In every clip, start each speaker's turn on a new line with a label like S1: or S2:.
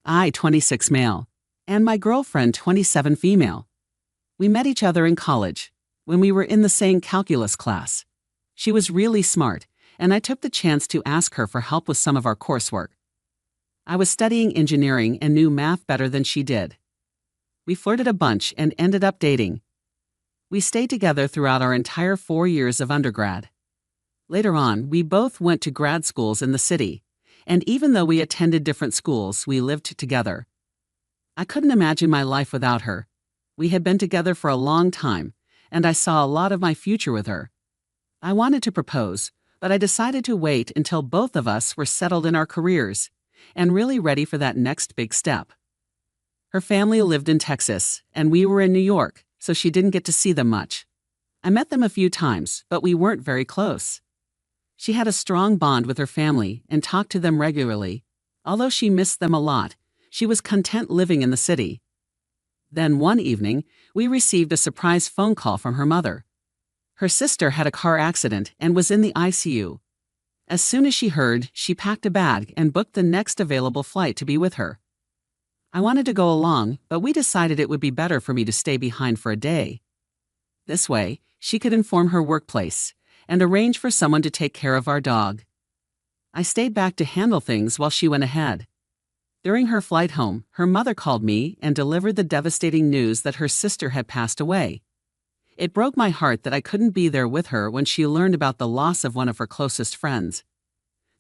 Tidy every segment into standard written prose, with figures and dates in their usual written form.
S1: I, 26 male, and my girlfriend, 27 female. We met each other in college, when we were in the same calculus class. She was really smart, and I took the chance to ask her for help with some of our coursework. I was studying engineering and knew math better than she did. We flirted a bunch and ended up dating. We stayed together throughout our entire 4 years of undergrad. Later on, we both went to grad schools in the city, and even though we attended different schools, we lived together. I couldn't imagine my life without her. We had been together for a long time, and I saw a lot of my future with her. I wanted to propose, but I decided to wait until both of us were settled in our careers and really ready for that next big step. Her family lived in Texas, and we were in New York, so she didn't get to see them much. I met them a few times, but we weren't very close. She had a strong bond with her family and talked to them regularly. Although she missed them a lot, she was content living in the city. Then one evening, we received a surprise phone call from her mother. Her sister had a car accident and was in the ICU. As soon as she heard, she packed a bag and booked the next available flight to be with her. I wanted to go along, but we decided it would be better for me to stay behind for a day. This way, she could inform her workplace and arrange for someone to take care of our dog. I stayed back to handle things while she went ahead. During her flight home, her mother called me and delivered the devastating news that her sister had passed away. It broke my heart that I couldn't be there with her when she learned about the loss of one of her closest friends.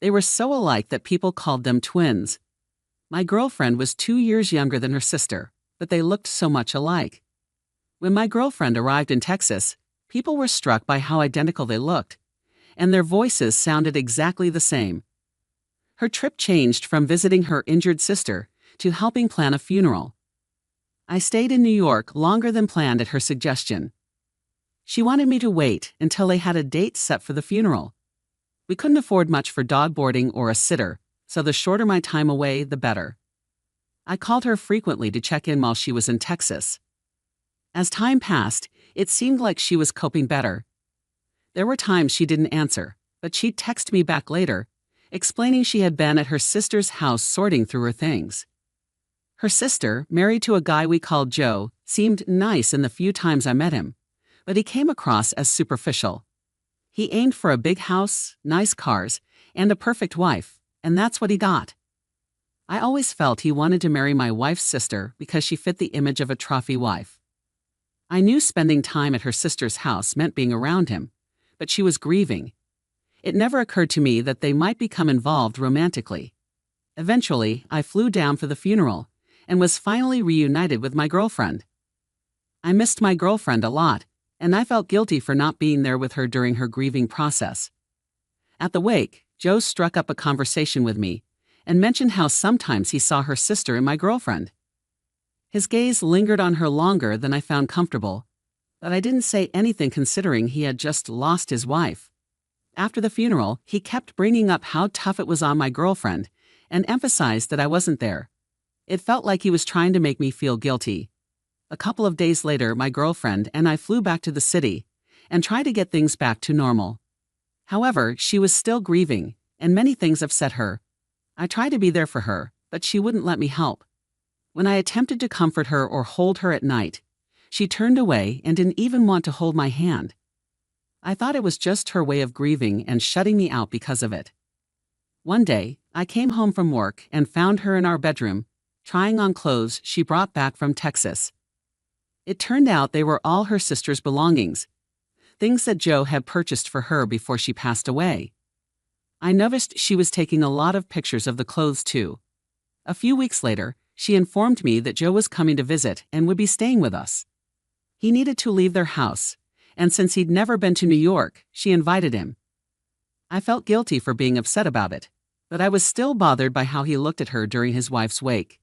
S1: They were so alike that people called them twins. My girlfriend was 2 years younger than her sister, but they looked so much alike. When my girlfriend arrived in Texas, people were struck by how identical they looked, and their voices sounded exactly the same. Her trip changed from visiting her injured sister to helping plan a funeral. I stayed in New York longer than planned at her suggestion. She wanted me to wait until they had a date set for the funeral. We couldn't afford much for dog boarding or a sitter, so the shorter my time away, the better. I called her frequently to check in while she was in Texas. As time passed, it seemed like she was coping better. There were times she didn't answer, but she'd text me back later, explaining she had been at her sister's house sorting through her things. Her sister, married to a guy we called Joe, seemed nice in the few times I met him, but he came across as superficial. He aimed for a big house, nice cars, and a perfect wife, and that's what he got. I always felt he wanted to marry my wife's sister because she fit the image of a trophy wife. I knew spending time at her sister's house meant being around him, but she was grieving. It never occurred to me that they might become involved romantically. Eventually, I flew down for the funeral and was finally reunited with my girlfriend. I missed my girlfriend a lot, and I felt guilty for not being there with her during her grieving process. At the wake, Joe struck up a conversation with me and mentioned how sometimes he saw her sister in my girlfriend. His gaze lingered on her longer than I found comfortable, but I didn't say anything considering he had just lost his wife. After the funeral, he kept bringing up how tough it was on my girlfriend and emphasized that I wasn't there. It felt like he was trying to make me feel guilty. A couple of days later, my girlfriend and I flew back to the city and tried to get things back to normal. However, she was still grieving, and many things upset her. I tried to be there for her, but she wouldn't let me help. When I attempted to comfort her or hold her at night, she turned away and didn't even want to hold my hand. I thought it was just her way of grieving and shutting me out because of it. One day, I came home from work and found her in our bedroom, trying on clothes she brought back from Texas. It turned out they were all her sister's belongings, things that Joe had purchased for her before she passed away. I noticed she was taking a lot of pictures of the clothes too. A few weeks later, she informed me that Joe was coming to visit and would be staying with us. He needed to leave their house, and since he'd never been to New York, she invited him. I felt guilty for being upset about it, but I was still bothered by how he looked at her during his wife's wake.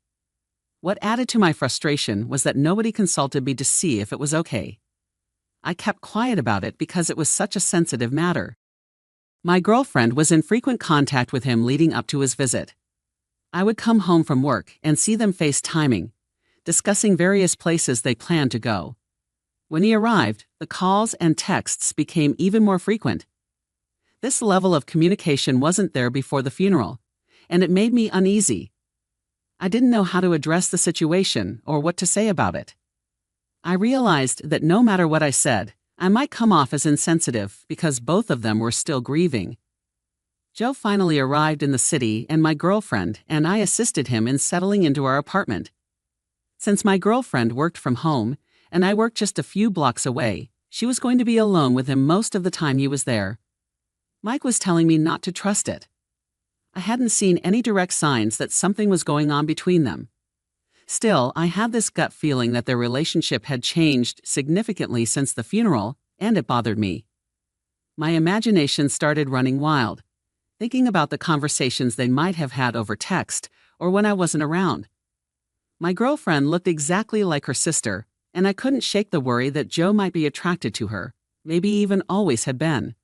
S1: What added to my frustration was that nobody consulted me to see if it was okay. I kept quiet about it because it was such a sensitive matter. My girlfriend was in frequent contact with him leading up to his visit. I would come home from work and see them FaceTiming, discussing various places they planned to go. When he arrived, the calls and texts became even more frequent. This level of communication wasn't there before the funeral, and it made me uneasy. I didn't know how to address the situation or what to say about it. I realized that no matter what I said, I might come off as insensitive because both of them were still grieving. Joe finally arrived in the city, and my girlfriend and I assisted him in settling into our apartment. Since my girlfriend worked from home, and I worked just a few blocks away, she was going to be alone with him most of the time he was there. Mike was telling me not to trust it. I hadn't seen any direct signs that something was going on between them. Still, I had this gut feeling that their relationship had changed significantly since the funeral, and it bothered me. My imagination started running wild, thinking about the conversations they might have had over text or when I wasn't around. My girlfriend looked exactly like her sister, and I couldn't shake the worry that Joe might be attracted to her, maybe even always had been.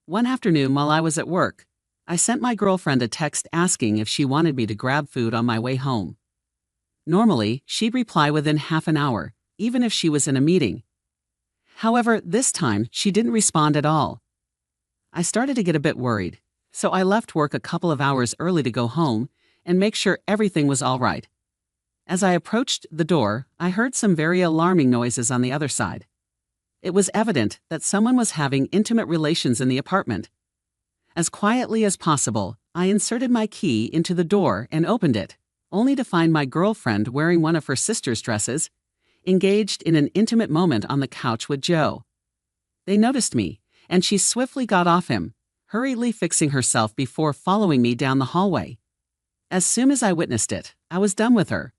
S1: One afternoon while I was at work, I sent my girlfriend a text asking if she wanted me to grab food on my way home. Normally, she'd reply within half an hour, even if she was in a meeting. However, this time, she didn't respond at all. I started to get a bit worried, so I left work a couple of hours early to go home and make sure everything was all right. As I approached the door, I heard some very alarming noises on the other side. It was evident that someone was having intimate relations in the apartment. As quietly as possible, I inserted my key into the door and opened it, only to find my girlfriend wearing one of her sister's dresses, engaged in an intimate moment on the couch with Joe. They noticed me, and she swiftly got off him, hurriedly fixing herself before following me down the hallway. As soon as I witnessed it, I was done with her.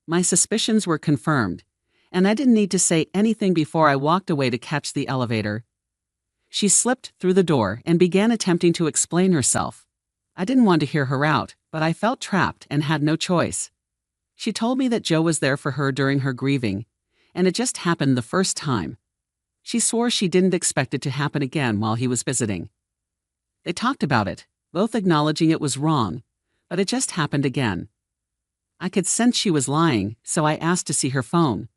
S1: My suspicions were confirmed, and I didn't need to say anything before I walked away to catch the elevator. She slipped through the door and began attempting to explain herself. I didn't want to hear her out, but I felt trapped and had no choice. She told me that Joe was there for her during her grieving, and it just happened the first time. She swore she didn't expect it to happen again while he was visiting. They talked about it, both acknowledging it was wrong, but it just happened again. I could sense she was lying, so I asked to see her phone.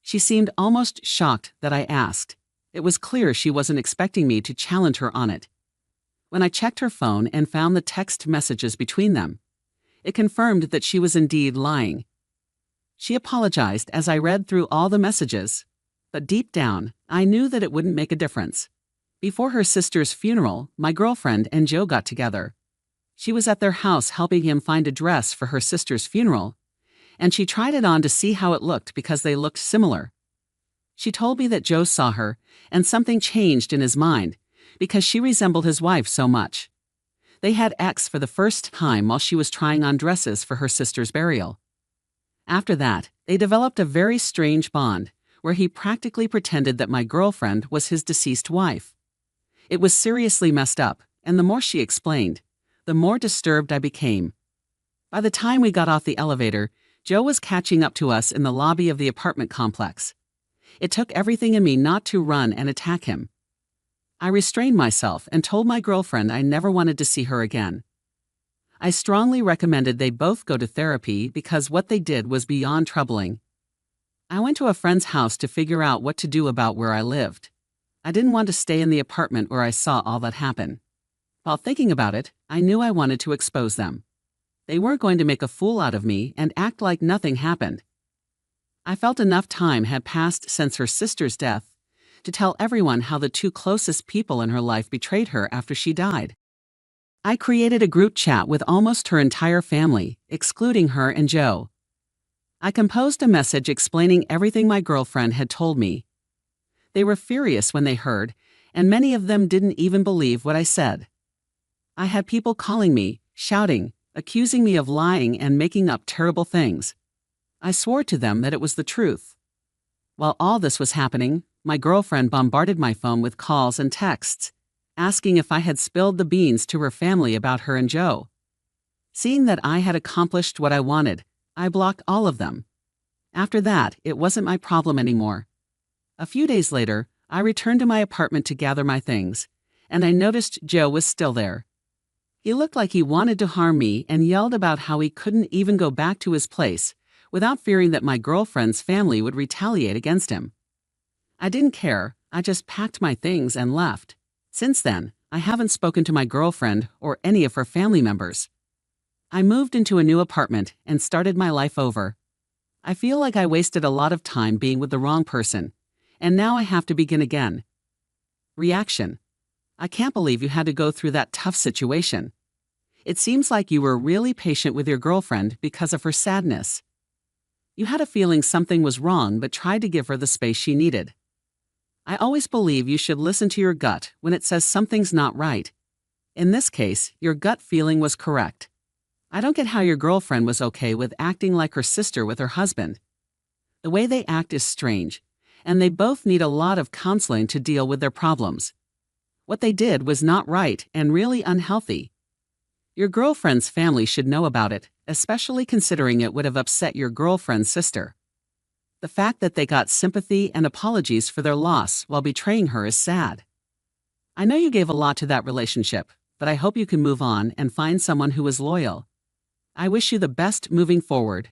S1: She seemed almost shocked that I asked. It was clear she wasn't expecting me to challenge her on it. When I checked her phone and found the text messages between them, it confirmed that she was indeed lying. She apologized as I read through all the messages, but deep down, I knew that it wouldn't make a difference. Before her sister's funeral, my girlfriend and Joe got together. She was at their house helping him find a dress for her sister's funeral, and she tried it on to see how it looked because they looked similar. She told me that Joe saw her, and something changed in his mind, because she resembled his wife so much. They had sex for the first time while she was trying on dresses for her sister's burial. After that, they developed a very strange bond, where he practically pretended that my girlfriend was his deceased wife. It was seriously messed up, and the more she explained, the more disturbed I became. By the time we got off the elevator, Joe was catching up to us in the lobby of the apartment complex. It took everything in me not to run and attack him. I restrained myself and told my girlfriend I never wanted to see her again. I strongly recommended they both go to therapy because what they did was beyond troubling. I went to a friend's house to figure out what to do about where I lived. I didn't want to stay in the apartment where I saw all that happen. While thinking about it, I knew I wanted to expose them. They weren't going to make a fool out of me and act like nothing happened. I felt enough time had passed since her sister's death to tell everyone how the two closest people in her life betrayed her after she died. I created a group chat with almost her entire family, excluding her and Joe. I composed a message explaining everything my girlfriend had told me. They were furious when they heard, and many of them didn't even believe what I said. I had people calling me, shouting, accusing me of lying and making up terrible things. I swore to them that it was the truth. While all this was happening, my girlfriend bombarded my phone with calls and texts, asking if I had spilled the beans to her family about her and Joe. Seeing that I had accomplished what I wanted, I blocked all of them. After that, it wasn't my problem anymore. A few days later, I returned to my apartment to gather my things, and I noticed Joe was still there. He looked like he wanted to harm me and yelled about how he couldn't even go back to his place without fearing that my girlfriend's family would retaliate against him. I didn't care, I just packed my things and left. Since then, I haven't spoken to my girlfriend or any of her family members. I moved into a new apartment and started my life over. I feel like I wasted a lot of time being with the wrong person, and now I have to begin again. Reaction: I can't believe you had to go through that tough situation. It seems like you were really patient with your girlfriend because of her sadness. You had a feeling something was wrong but tried to give her the space she needed. I always believe you should listen to your gut when it says something's not right. In this case, your gut feeling was correct. I don't get how your girlfriend was okay with acting like her sister with her husband. The way they act is strange, and they both need a lot of counseling to deal with their problems. What they did was not right and really unhealthy. Your girlfriend's family should know about it, especially considering it would have upset your girlfriend's sister. The fact that they got sympathy and apologies for their loss while betraying her is sad. I know you gave a lot to that relationship, but I hope you can move on and find someone who is loyal. I wish you the best moving forward.